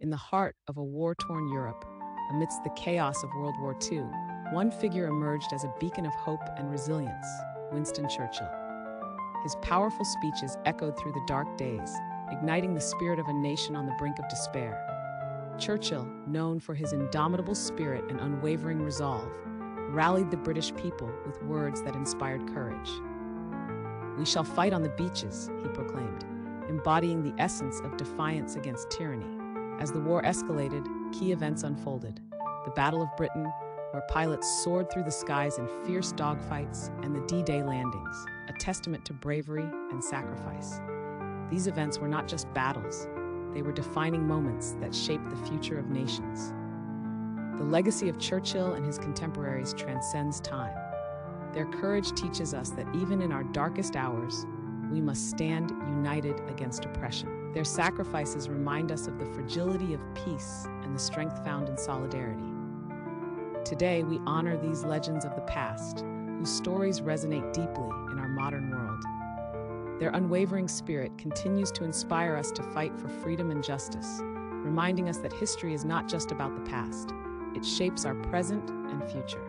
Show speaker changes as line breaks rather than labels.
In the heart of a war-torn Europe, amidst the chaos of World War II, one figure emerged as a beacon of hope and resilience: Winston Churchill. His powerful speeches echoed through the dark days, igniting the spirit of a nation on the brink of despair. Churchill, known for his indomitable spirit and unwavering resolve, rallied the British people with words that inspired courage. "We shall fight on the beaches," he proclaimed, embodying the essence of defiance against tyranny. As the war escalated, key events unfolded: the Battle of Britain, where pilots soared through the skies in fierce dogfights, and the D-Day landings, a testament to bravery and sacrifice. These events were not just battles, they were defining moments that shaped the future of nations. The legacy of Churchill and his contemporaries transcends time. Their courage teaches us that even in our darkest hours, we must stand united against oppression. Their sacrifices remind us of the fragility of peace and the strength found in solidarity. Today, we honor these legends of the past, whose stories resonate deeply in our modern world. Their unwavering spirit continues to inspire us to fight for freedom and justice, reminding us that history is not just about the past, it shapes our present and future.